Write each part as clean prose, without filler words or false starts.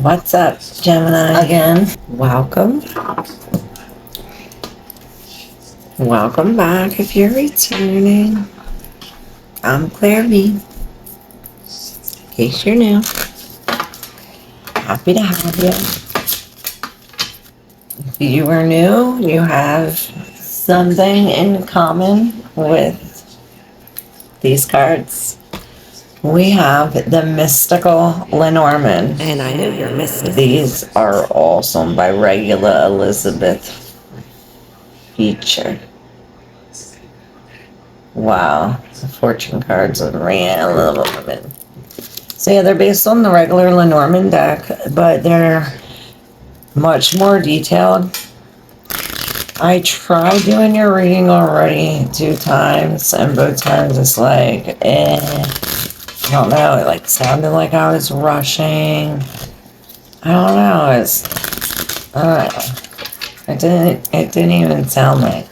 What's up, Gemini again? Welcome. Welcome back if you're returning. I'm ClairV. In case you're new. Happy to have you. If you are new, you have something in common with these cards. We have the Mystical Lenormand. And I know you're missing. These are awesome by Regula Elizabeth Feature. Wow. The fortune cards of real women. So yeah, they're based on the regular Lenormand deck, but they're much more detailed. I tried doing your reading already 2 times, and both times it's like, I don't know, it like sounded like I was rushing. I don't know, it didn't even sound like,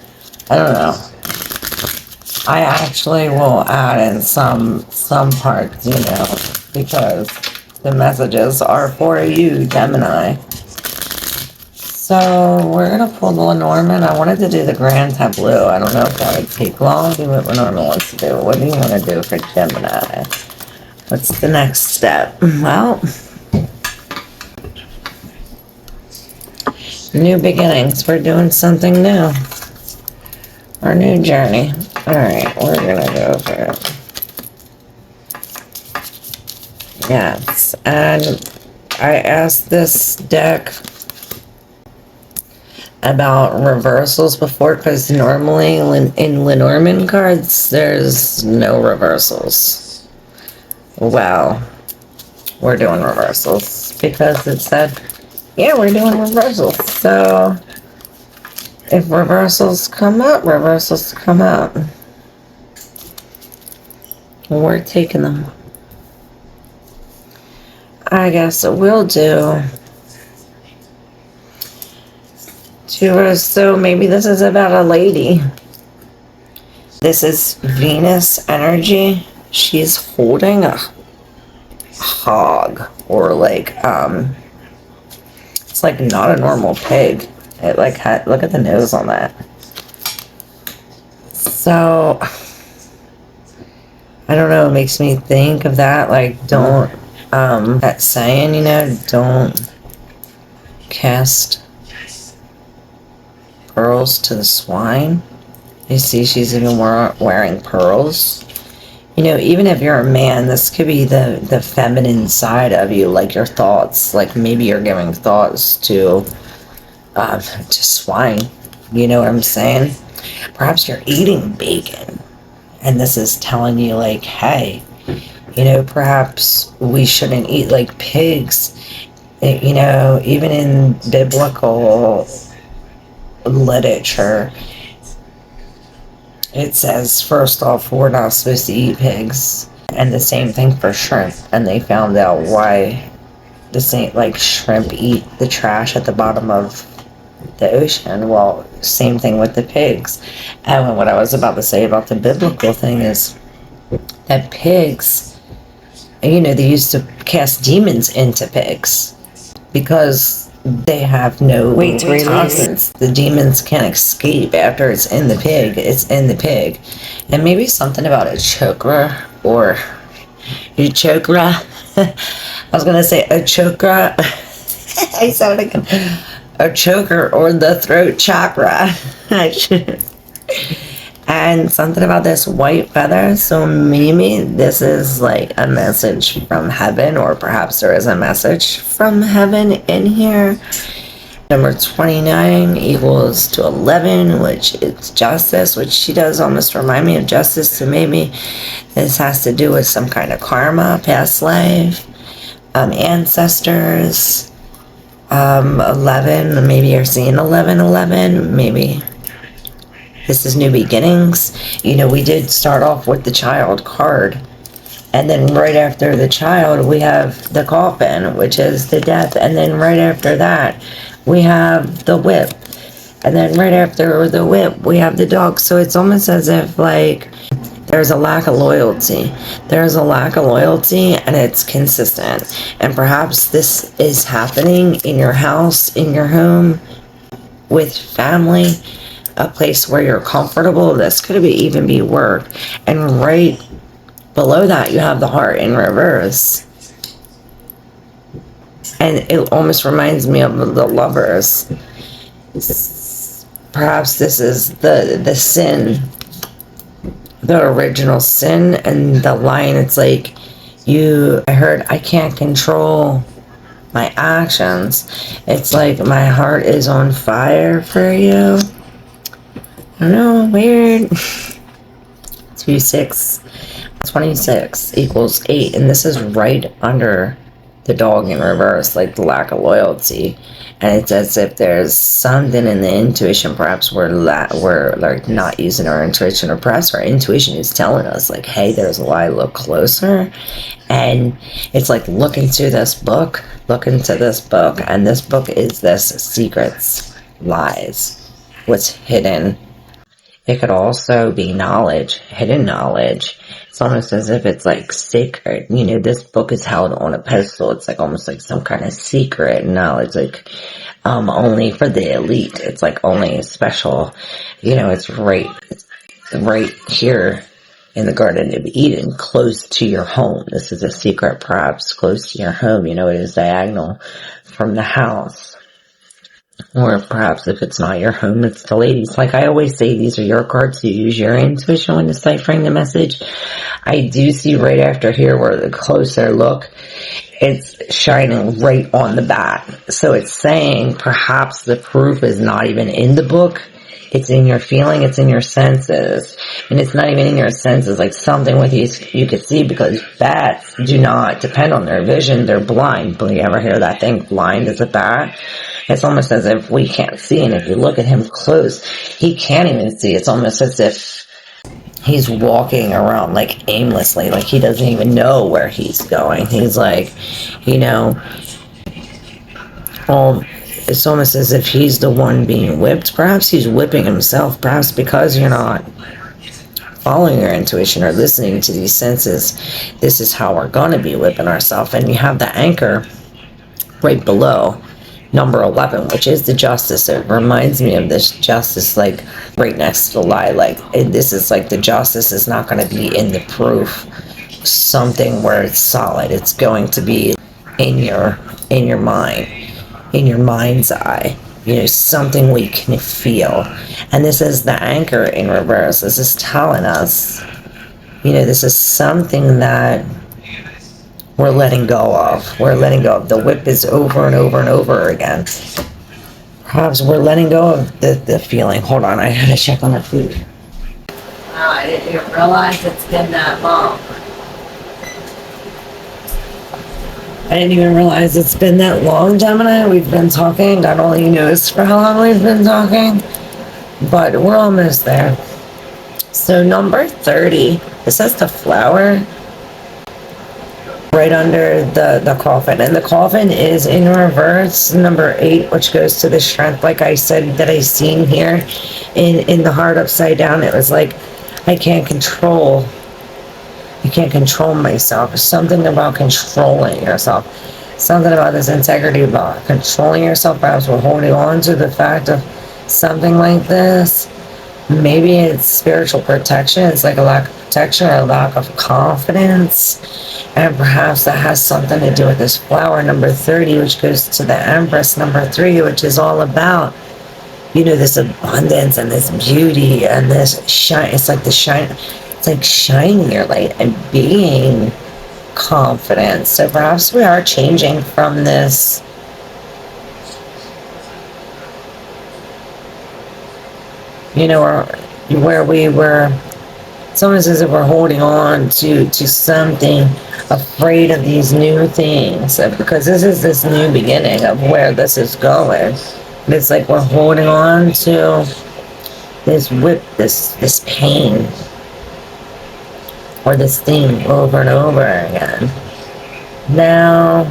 I don't know. I actually will add in some parts, because the messages are for you, Gemini. So we're gonna pull the Lenormand. I wanted to do the Grand Tableau. I don't know if that would take long. Do what Lenormand wants to do. What do you want to do for Gemini? What's the next step? Well, new beginnings. We're doing something new. Our new journey. Alright, we're gonna go for it. Yes, and I asked this deck about reversals before, because normally in Lenormand cards there's no reversals. Well, we're doing reversals because it said, yeah, we're doing reversals. So if reversals come up, we're taking them. I guess we'll do. So maybe this is about a lady. This is Venus energy. She's holding a hog, or like, it's like not a normal pig. It like look at the nose on that. So I don't know, it makes me think of that, like, don't that saying, don't cast pearls to the swine. You see, she's even wearing pearls. Even if you're a man, this could be the feminine side of you, like your thoughts. Like maybe you're giving thoughts to swine. You know what I'm saying? Perhaps you're eating bacon, and this is telling you, like, hey, perhaps we shouldn't eat like pigs. Even in biblical literature, it says, first off, we're not supposed to eat pigs. And the same thing for shrimp. And they found out why the same, like, shrimp eat the trash at the bottom of the ocean. Well, same thing with the pigs. And what I was about to say about the biblical thing is that pigs, they used to cast demons into pigs because they have no toxins. The demons can't escape after it's in the pig. It's in the pig. And maybe something about a chakra, or a chakra. I was gonna say a chakra. I said it again. A choker, or the throat chakra. And something about this white feather. So maybe this is like a message from heaven, or perhaps there is a message from heaven in here. Number 29 equals to 11, which is justice, which she does almost remind me of justice. So maybe this has to do with some kind of karma, past life, ancestors. 11, maybe you're seeing 11, maybe this is new beginnings. We did start off with the child card, and then right after the child we have the coffin, which is the death, and then right after that we have the whip, and then right after the whip we have the dog. So it's almost as if, like, There's a lack of loyalty. There's a lack of loyalty, and it's consistent. And perhaps this is happening in your house, in your home, with family, a place where you're comfortable. This could even be work. And right below that, you have the heart in reverse. And it almost reminds me of the Lovers. Perhaps this is the sin, the original sin, and the line, it's like, I heard, I can't control my actions. It's like, my heart is on fire for you. I don't know, weird. 26 equals 8, and this is right under the dog in reverse, like the lack of loyalty. And it's as if there's something in the intuition. Perhaps we're like not using our intuition, or perhaps our intuition is telling us like, hey, there's a lie, look closer. And it's like, look into this book, and this book is this secrets, lies, what's hidden. It could also be knowledge, hidden knowledge. It's almost as if it's like sacred. You know, this book is held on a pedestal. It's like almost like some kind of secret knowledge, like only for the elite. It's like only special. You know, it's right here in the Garden of Eden, close to your home. This is a secret, perhaps close to your home. You know, it is diagonal from the house. Or perhaps if it's not your home, it's the ladies. Like I always say, these are your cards. You use your intuition when deciphering the message. I do see right after here where the closer look, it's shining right on the bat. So it's saying perhaps the proof is not even in the book. It's in your feeling, it's in your senses. And it's not even in your senses, like something with you could see, because bats do not depend on their vision, they're blind. But you ever hear that thing, blind as a bat? It's almost as if we can't see, and if you look at him close, he can't even see. It's almost as if he's walking around like aimlessly, like he doesn't even know where he's going. He's like, you know, it's almost as if he's the one being whipped. Perhaps he's whipping himself, perhaps because you're not following your intuition or listening to these senses. This is how we're going to be whipping ourselves. And you have the anchor right below number 11, which is the justice. It reminds me of this justice, like right next to the lie. Like this is like the justice is not going to be in the proof, something where it's solid. It's going to be in your mind, in your mind's eye. You know, something we can feel. And this is the anchor in reverse. This is telling us, you know, this is something that we're letting go of. We're letting go of. The whip is over and over and over again. Perhaps we're letting go of the feeling. Hold on, I had to check on the food. Wow, I didn't even realize it's been that long. I didn't even realize it's been that long, Gemini. We've been talking. I don't even know for how long we've been talking. But we're almost there. So number 30, this has the flower right under the coffin, and the coffin is in reverse, number 8, which goes to the strength, like I said, that I seen here in the heart upside down. It was like, I can't control myself. Something about controlling yourself, something about this integrity, about controlling yourself. Perhaps we're holding on to the fact of something like this. Maybe it's spiritual protection. It's like a lack of protection or a lack of confidence. And perhaps that has something to do with this flower, number 30, which goes to the Empress, number 3, which is all about, you know, this abundance and this beauty and this shine. It's like the shine. It's like shining your light and being confident. So perhaps we are changing from this, you know, where we were, it's almost as if we're holding on to something, afraid of these new things, because this is this new beginning of where this is going. And it's like we're holding on to this whip, this pain, or this thing over and over again. Now,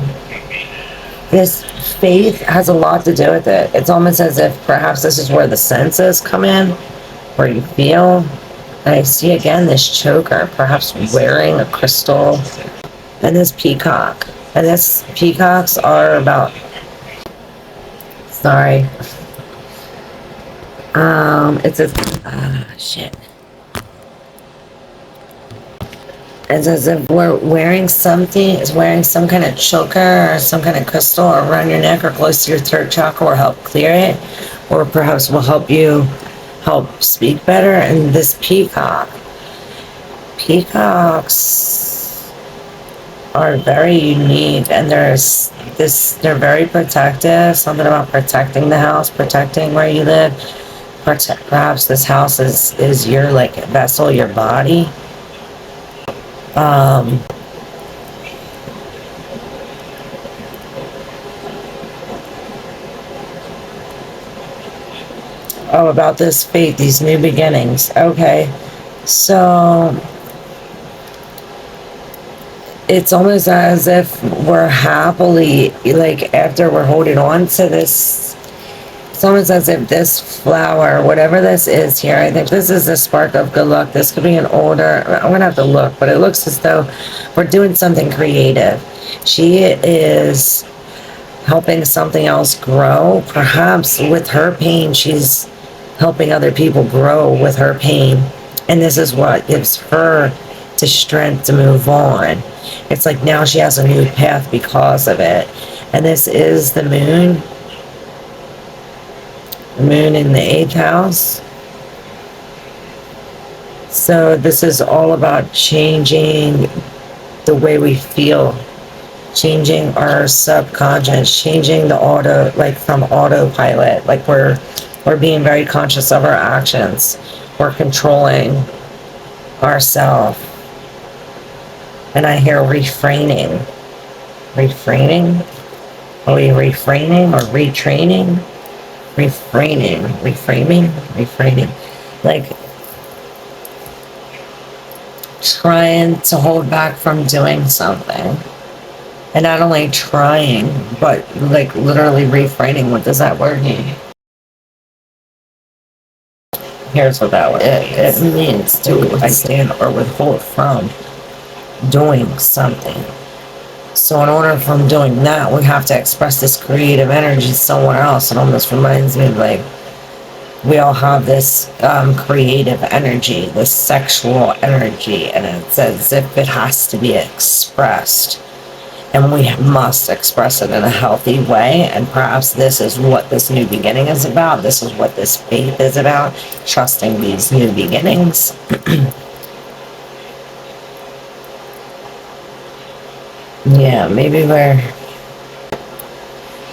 this faith has a lot to do with it. It's almost as if perhaps this is where the senses come in, where you feel. And I see again this choker, perhaps wearing a crystal, and this peacock. And this peacocks are about, sorry, it's a, shit. It's as if we're wearing something, is wearing some kind of choker or some kind of crystal around your neck or close to your third chakra, or help clear it, or perhaps will help you help speak better. And this peacock, peacocks are very unique, and there's this, they're very protective, something about protecting the house, protecting where you live. Perhaps this house is your like vessel, your body. Oh, about this fate, these new beginnings. Okay, so it's almost as if we're happily, like after we're holding on to this, it's almost as if this flower, whatever this is here, I think this is the spark of good luck. This could be an older, I'm gonna have to look, but it looks as though we're doing something creative. She is helping something else grow. Perhaps with her pain, she's helping other people grow with her pain. And this is what gives her the strength to move on. It's like now she has a new path because of it. And this is the moon. The moon in the 8th house. So this is all about changing the way we feel, changing our subconscious, changing the auto, like from autopilot, like we're being very conscious of our actions. We're controlling ourselves. And I hear refraining. Refraining? Are we refraining or retraining? Refraining, refraining, like trying to hold back from doing something, and not only trying, but like literally refraining. What does that word mean? Here's what that word it means: to withstand or withhold from doing something. So in order from doing that, we have to express this creative energy somewhere else. It almost reminds me of like we all have this creative energy, this sexual energy, and it's as if it has to be expressed. And we must express it in a healthy way. And perhaps this is what this new beginning is about. This is what this faith is about. Trusting these new beginnings. Yeah, maybe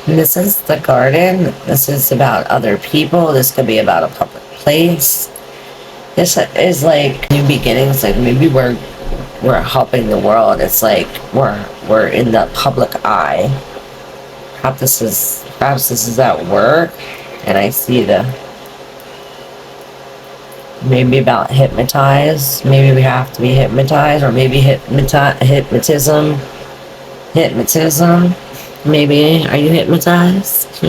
this is the garden. This is about other people. This could be about a public place. This is like new beginnings. Like maybe we're helping the world. It's like we're in the public eye. Perhaps this is at work, and I see maybe about hypnotize. Maybe we have to be hypnotized, or maybe hypnotism. Maybe, are you hypnotized?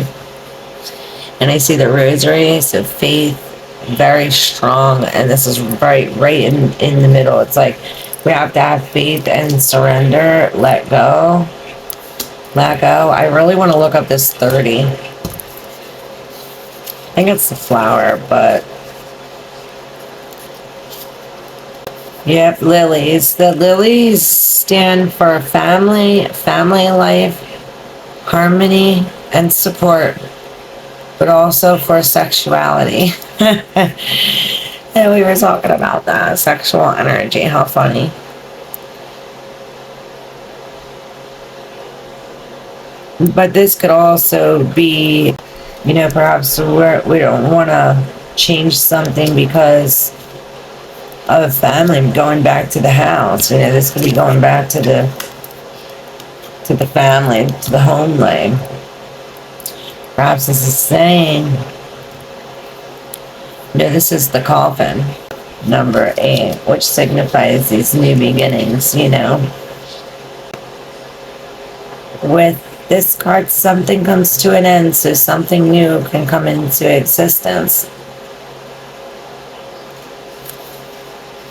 And I see the rosary, so faith, very strong, and this is right in the middle. It's like we have to have faith and surrender, let go. I really want to look up this 30. I think it's the flower, but yep, lilies. The lilies stand for family life, harmony, and support, but also for sexuality. And we were talking about that, sexual energy, how funny. But this could also be, perhaps we don't want to change something because of family, going back to the house. This could be going back to the family, to the homeland. Perhaps this is saying, this is the coffin, number 8, which signifies these new beginnings, With this card, something comes to an end, so something new can come into existence.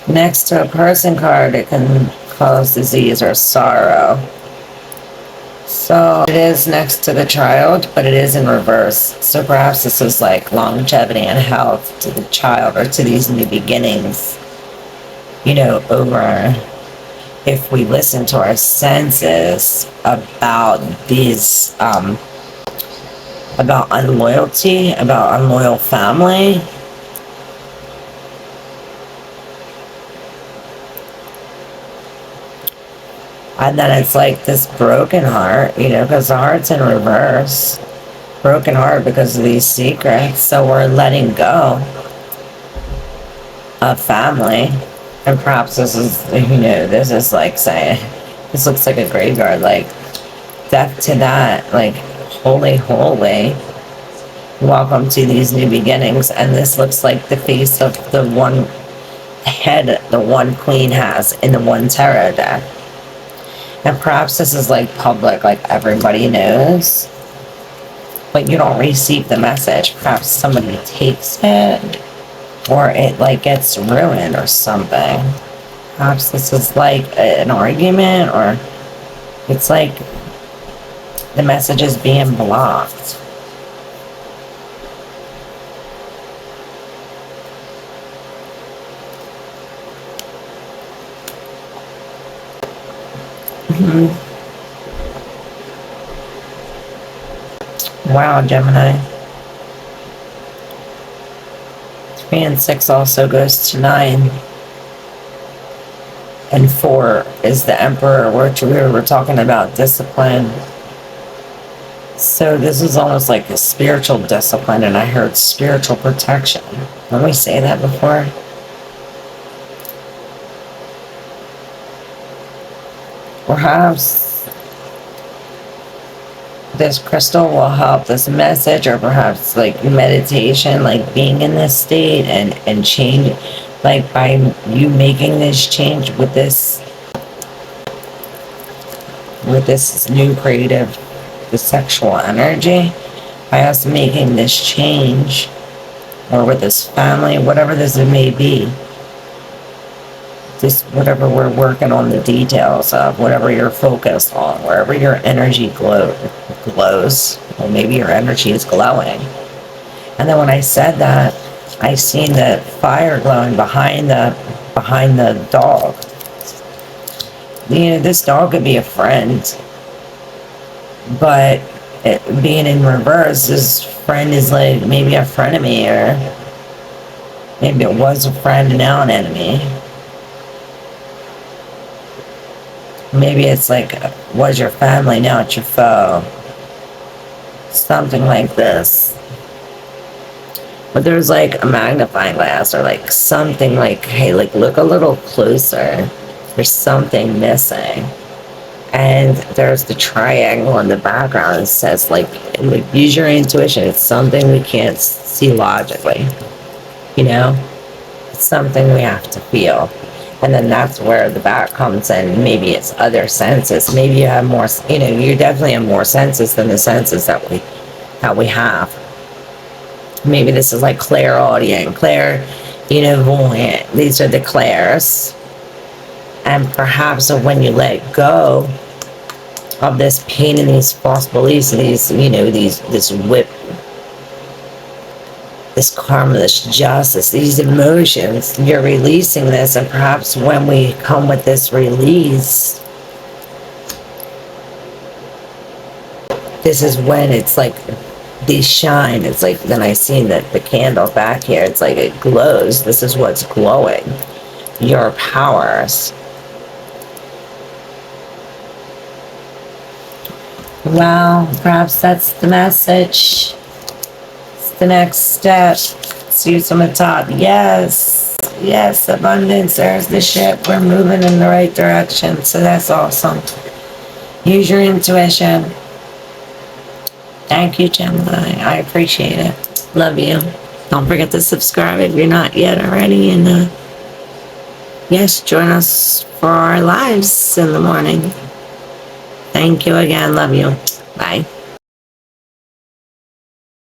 Next to a person card, it can cause disease or sorrow. So it is next to the child, but it is in reverse. So perhaps this is like longevity and health to the child, or to these new beginnings, you know, over if we listen to our senses about these, about unloyalty, about unloyal family. And then it's like this broken heart, you know, because the heart's in reverse. Broken heart because of these secrets. So we're letting go of family. And perhaps this is, you know, this is like saying, this looks like a graveyard, like death to that, like holy, holy. Welcome to these new beginnings. And this looks like the face of the one head the one queen has in the one tarot deck. And perhaps this is like public, like everybody knows, but you don't receive the message. Perhaps somebody takes it, or it like gets ruined or something. Perhaps this is like an argument, or it's like the message is being blocked. Wow, Gemini. 3 and 6 also goes to 9. And 4 is the Emperor, which we were talking about discipline. So this is almost like a spiritual discipline, and I heard spiritual protection. Let me say that before. Perhaps this crystal will help this message, or perhaps like meditation, like being in this state and change, like by you making this change with this new creative, the sexual energy, by us making this change, or with this family, whatever this may be. Just whatever we're working on the details of, whatever you're focused on, wherever your energy glows, or maybe your energy is glowing. And then when I said that, I seen the fire glowing behind the dog. You know, this dog could be a friend, but being in reverse, this friend is like maybe a frenemy, or maybe it was a friend and now an enemy. Maybe it's like, was your family, now it's your foe. Something like this. But there's like a magnifying glass, or like something like, hey, like look a little closer. There's something missing. And there's the triangle in the background. It says like use your intuition. It's something we can't see logically. You know? It's something we have to feel. And then that's where the back comes in. Maybe it's other senses. Maybe you have more, you know, you definitely have more senses than the senses that we have. Maybe this is like clairaudient, voyant. These are the clairs. And perhaps when you let go of this pain and these false beliefs, and these, you know, this whip, this karma, this justice, these emotions, you're releasing this. And perhaps when we come with this release, this is when it's like these shine. It's like, then I seen that the candle back here, it's like it glows. This is what's glowing. Your powers. Well, perhaps that's the message. The next step. See what's on the top. Yes, abundance. There's the ship. We're moving in the right direction. So that's awesome. Use your intuition. Thank you, Gemini. I appreciate it. Love you. Don't forget to subscribe if you're not yet already. And yes, join us for our lives in the morning. Thank you again. Love you. Bye.